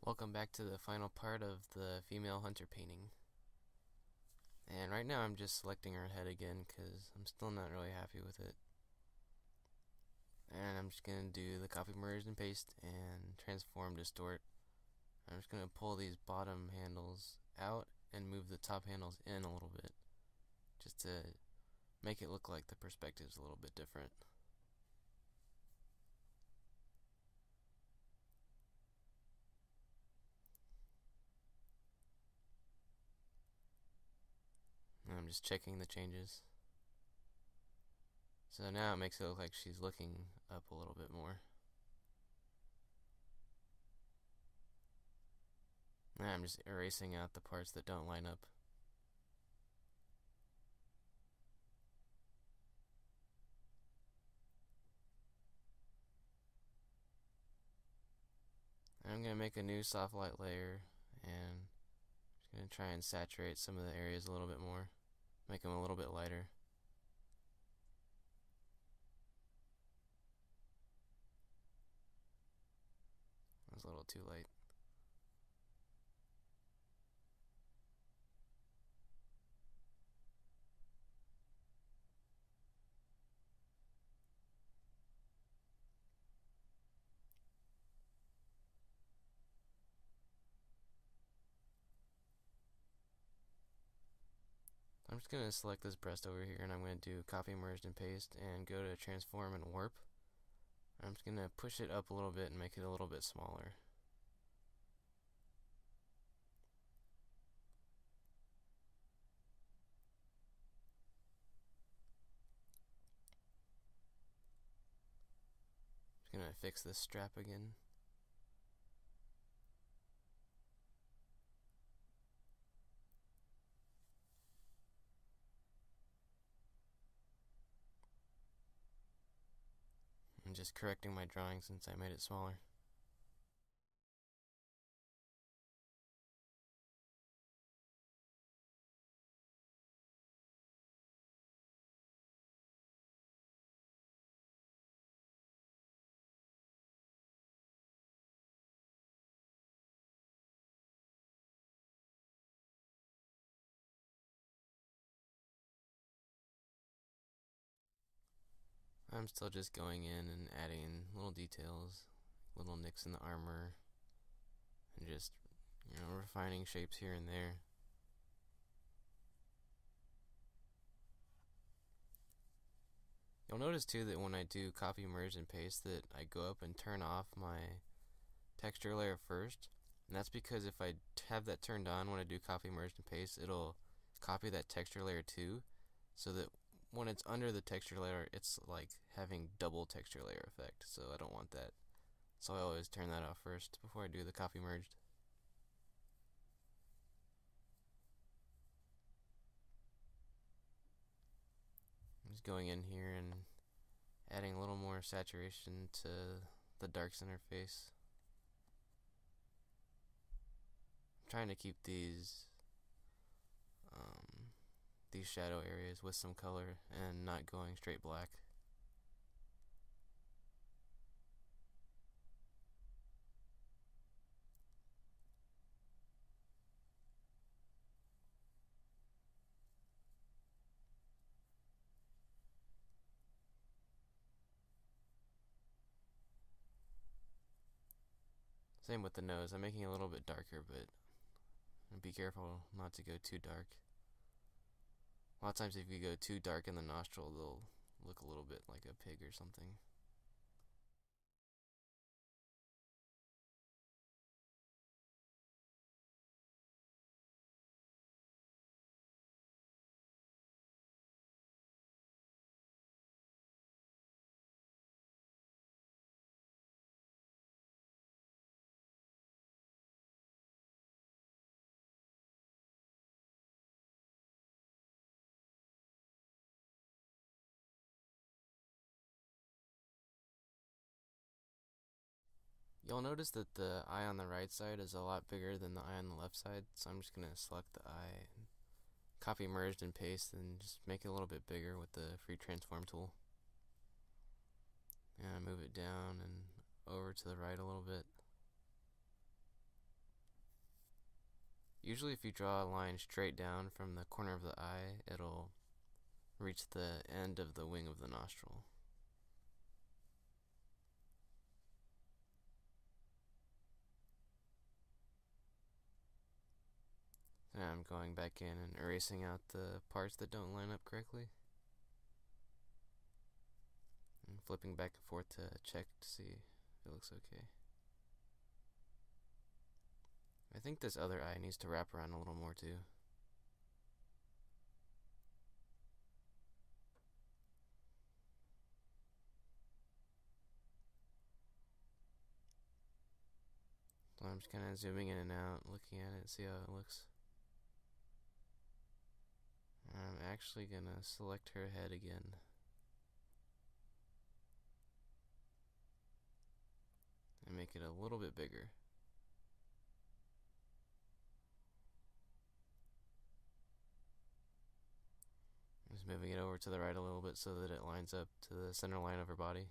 Welcome back to the final part of the female hunter painting. And right now I'm just selecting her head again because I'm still not really happy with it. And I'm just going to do the copy, merge, and paste, and transform, distort. I'm just going to pull these bottom handles out and move the top handles in a little bit, just to make it look like the perspective's a little bit different. And I'm just checking the changes. So now it makes it look like she's looking up a little bit more. And I'm just erasing out the parts that don't line up. And I'm going to make a new soft light layer, and I'm just going to try and saturate some of the areas a little bit more, make them a little bit lighter. That was a little too light. I'm just going to select this breast over here, and I'm going to do copy, merge, and paste, and go to transform and warp. I'm just going to push it up a little bit and make it a little bit smaller. Just going to fix this strap again. I'm just correcting my drawing since I made it smaller. I'm still just going in and adding little details, little nicks in the armor, and just, refining shapes here and there. You'll notice too that when I do copy, merge, and paste that I go up and turn off my texture layer first, and that's because if I have that turned on when I do copy, merge, and paste, it'll copy that texture layer too, so that when it's under the texture layer, it's like having double texture layer effect, so I don't want that. So I always turn that off first before I do the copy merged. I'm just going in here and adding a little more saturation to the darks in her face. I'm trying to keep these shadow areas with some color and not going straight black. Same with the nose. I'm making it a little bit darker, but be careful not to go too dark. A lot of times if you go too dark in the nostril, they'll look a little bit like a pig or something. You'll notice that the eye on the right side is a lot bigger than the eye on the left side, so I'm just going to select the eye, and copy, merged, and paste, and just make it a little bit bigger with the free transform tool. And move it down and over to the right a little bit. Usually if you draw a line straight down from the corner of the eye, it'll reach the end of the wing of the nostril. Now I'm going back in and erasing out the parts that don't line up correctly. And flipping back and forth to check to see if it looks okay. I think this other eye needs to wrap around a little more too. So I'm just kind of zooming in and out, looking at it, see how it looks. I'm actually gonna select her head again. And make it a little bit bigger. Just moving it over to the right a little bit so that it lines up to the center line of her body.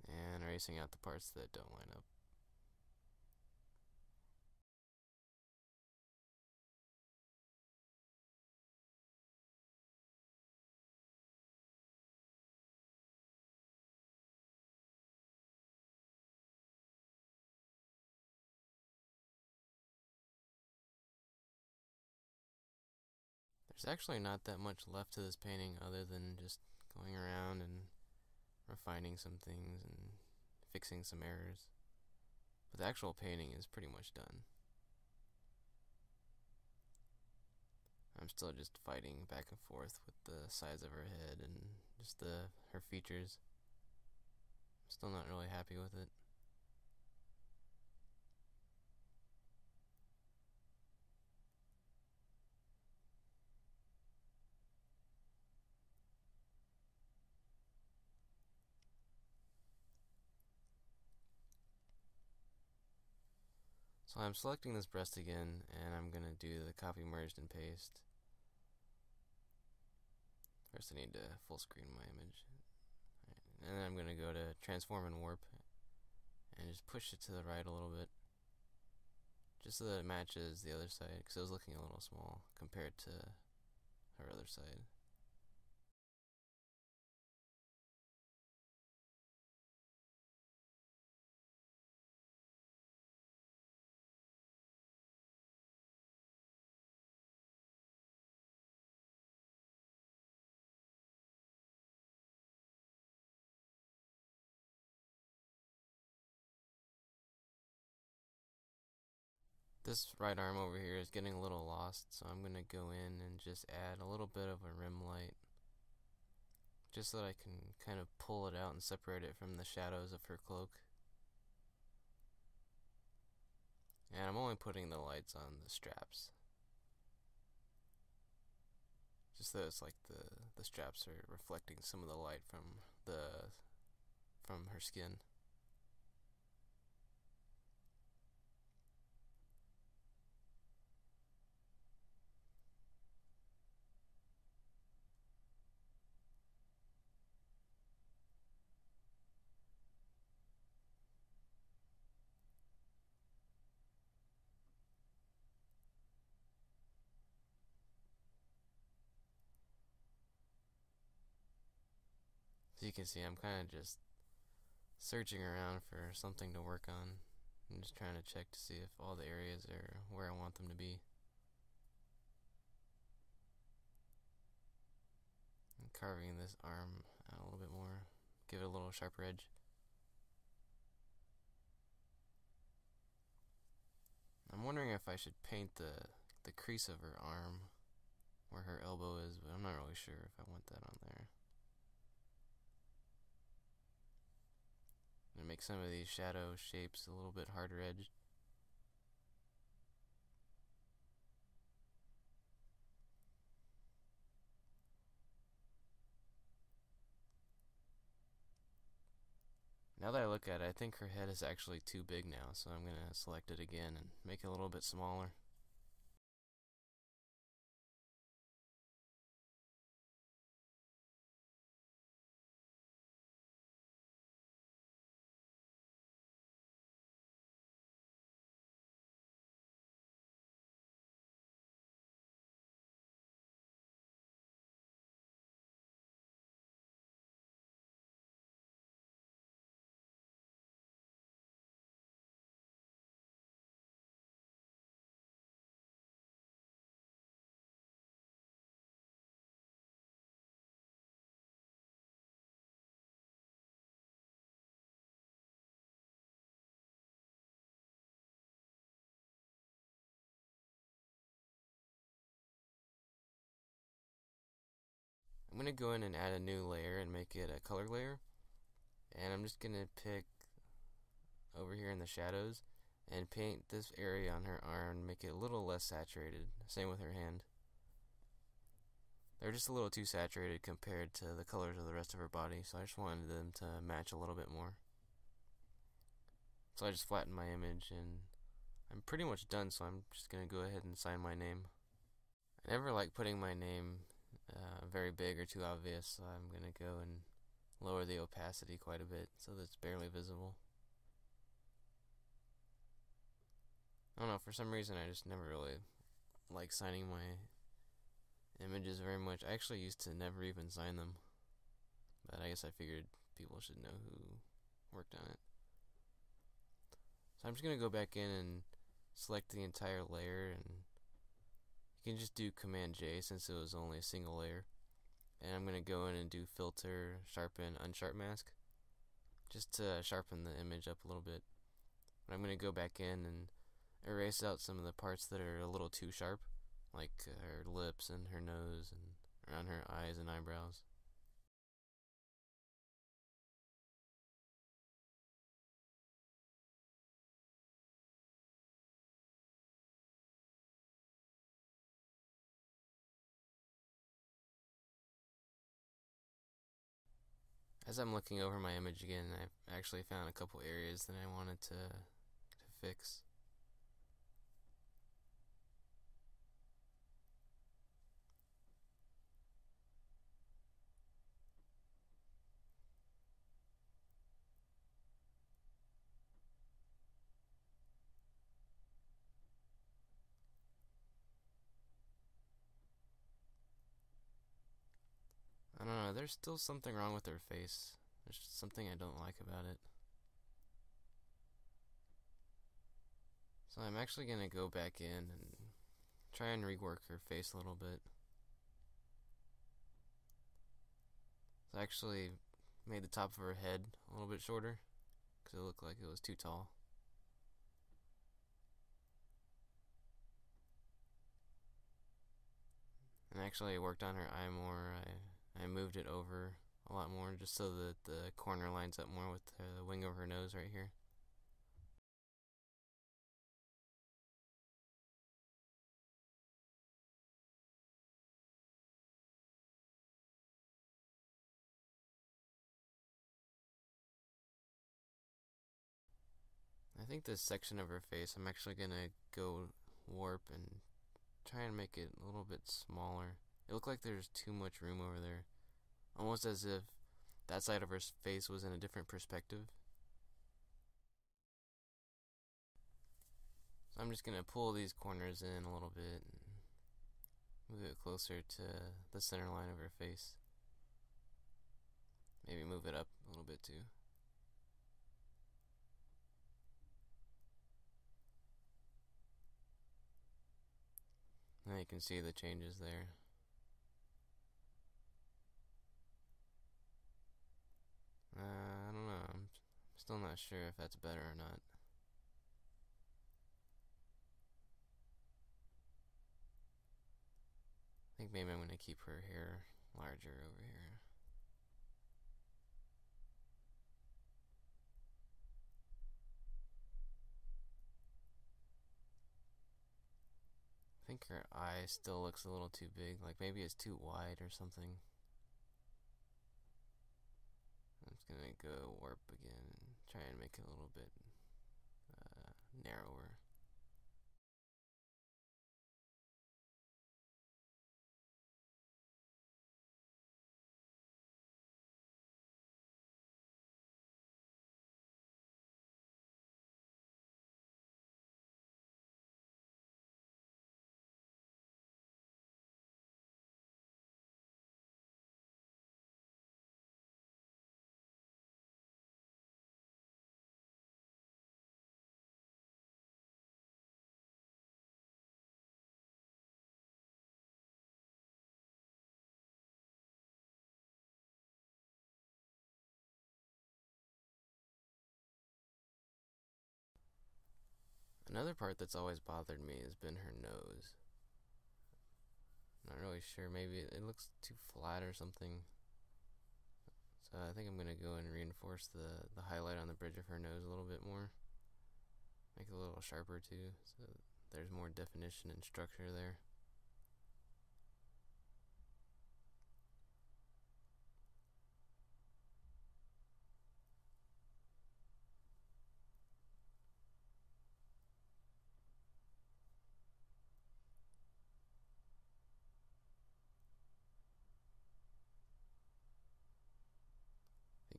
And erasing out the parts that don't line up. There's actually not that much left to this painting other than just going around and refining some things and fixing some errors. But the actual painting is pretty much done. I'm still just fighting back and forth with the size of her head and just her features. I'm still not really happy with it. So I'm selecting this breast again, and I'm going to do the copy, merged, and paste. First I need to full screen my image. And then I'm going to go to transform and warp, and just push it to the right a little bit. Just so that it matches the other side, because it was looking a little small compared to her other side. This right arm over here is getting a little lost, so I'm going to go in and just add a little bit of a rim light, just so that I can kind of pull it out and separate it from the shadows of her cloak. And I'm only putting the lights on the straps, just so it's like the straps are reflecting some of the light from her skin. So you can see I'm kind of just searching around for something to work on. I'm just trying to check to see if all the areas are where I want them to be. I'm carving this arm out a little bit more, give it a little sharper edge. I'm wondering if I should paint the crease of her arm where her elbow is, but I'm not really sure if I want that on there. I'm gonna make some of these shadow shapes a little bit harder edged. Now that I look at it, I think her head is actually too big now, so I'm gonna select it again and make it a little bit smaller. going to go in and add a new layer and make it a color layer. And I'm just going to pick over here in the shadows and paint this area on her arm, make it a little less saturated. Same with her hand. They're just a little too saturated compared to the colors of the rest of her body, so I just wanted them to match a little bit more. So I just flattened my image, and I'm pretty much done, so I'm just going to go ahead and sign my name. I never like putting my name very big or too obvious, so I'm going to go and lower the opacity quite a bit so that it's barely visible. I don't know, for some reason I just never really like signing my images very much. I actually used to never even sign them, but I guess I figured people should know who worked on it. So I'm just going to go back in and select the entire layer, and you can just do Command J since it was only a single layer. And I'm going to go in and do Filter, Sharpen, Unsharp Mask, just to sharpen the image up a little bit. But I'm going to go back in and erase out some of the parts that are a little too sharp, like her lips and her nose and around her eyes and eyebrows. As I'm looking over my image again, I actually found a couple areas that I wanted to fix. I don't know, there's still something wrong with her face. There's just something I don't like about it. So I'm actually going to go back in and try and rework her face a little bit. So I actually made the top of her head a little bit shorter because it looked like it was too tall. And actually I worked on her eye more. I moved it over a lot more just so that the corner lines up more with the wing of her nose right here. I think this section of her face I'm actually going to go warp and try and make it a little bit smaller. It looked like there's too much room over there. Almost as if that side of her face was in a different perspective. So I'm just going to pull these corners in a little bit and move it closer to the center line of her face. Maybe move it up a little bit too. Now you can see the changes there. I don't know. I'm still not sure if that's better or not. I think maybe I'm going to keep her hair larger over here. I think her eye still looks a little too big, like maybe it's too wide or something. I'm just gonna go warp again and try and make it a little bit narrower. Another part that's always bothered me has been her nose. Not really sure. Maybe it looks too flat or something. So I think I'm gonna go and reinforce the highlight on the bridge of her nose a little bit more. Make it a little sharper too, so there's more definition and structure there.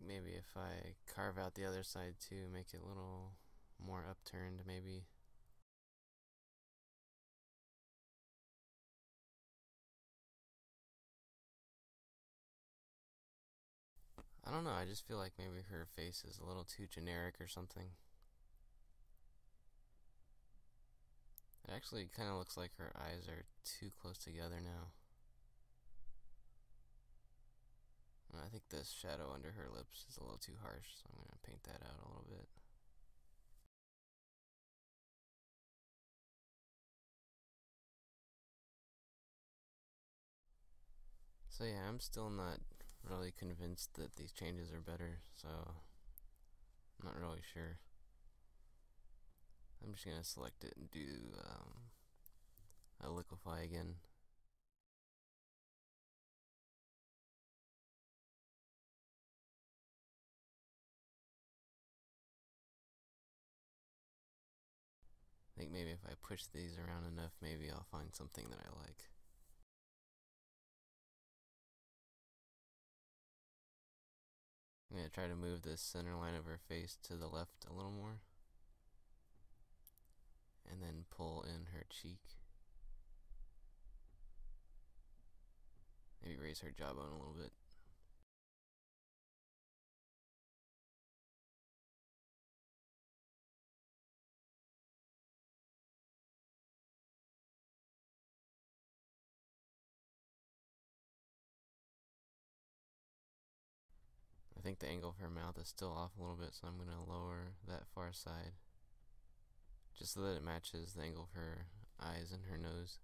Maybe if I carve out the other side too, make it a little more upturned maybe. I don't know, I just feel like maybe her face is a little too generic or something. It actually kind of looks like her eyes are too close together now. I think this shadow under her lips is a little too harsh, so I'm going to paint that out a little bit. So yeah, I'm still not really convinced that these changes are better, so I'm not really sure. I'm just going to select it and do a liquefy again. I think maybe if I push these around enough, maybe I'll find something that I like. I'm going to try to move the center line of her face to the left a little more. And then pull in her cheek. Maybe raise her jawbone a little bit. I think the angle of her mouth is still off a little bit, so I'm going to lower that far side, just so that it matches the angle of her eyes and her nose.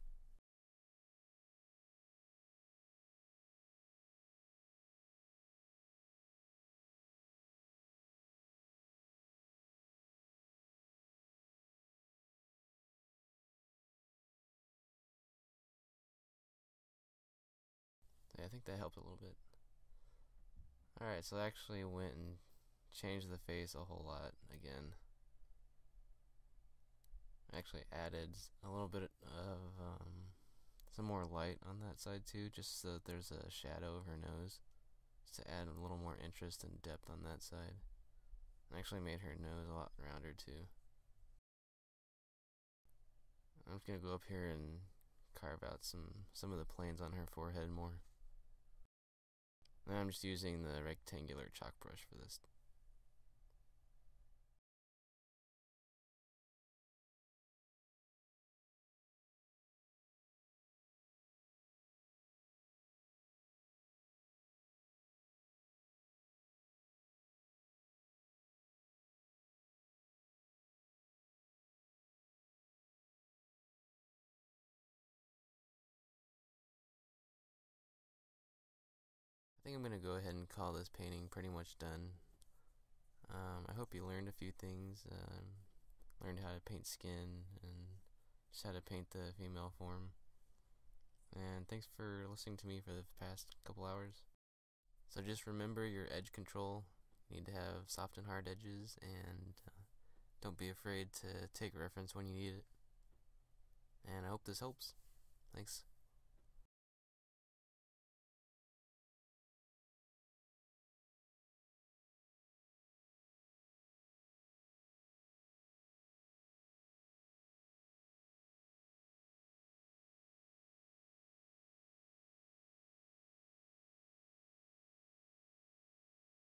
Yeah, I think that helped a little bit. Alright, so I actually went and changed the face a whole lot again. I actually added a little bit of some more light on that side too, just so that there's a shadow of her nose, just to add a little more interest and depth on that side. I actually made her nose a lot rounder too. I'm just gonna go up here and carve out some of the planes on her forehead more. And I'm just using the rectangular chalk brush for this. I think I'm going to go ahead and call this painting pretty much done. I hope you learned a few things, learned how to paint skin, and just how to paint the female form. And thanks for listening to me for the past couple hours. So just remember your edge control. You need to have soft and hard edges, and don't be afraid to take reference when you need it. And I hope this helps. Thanks.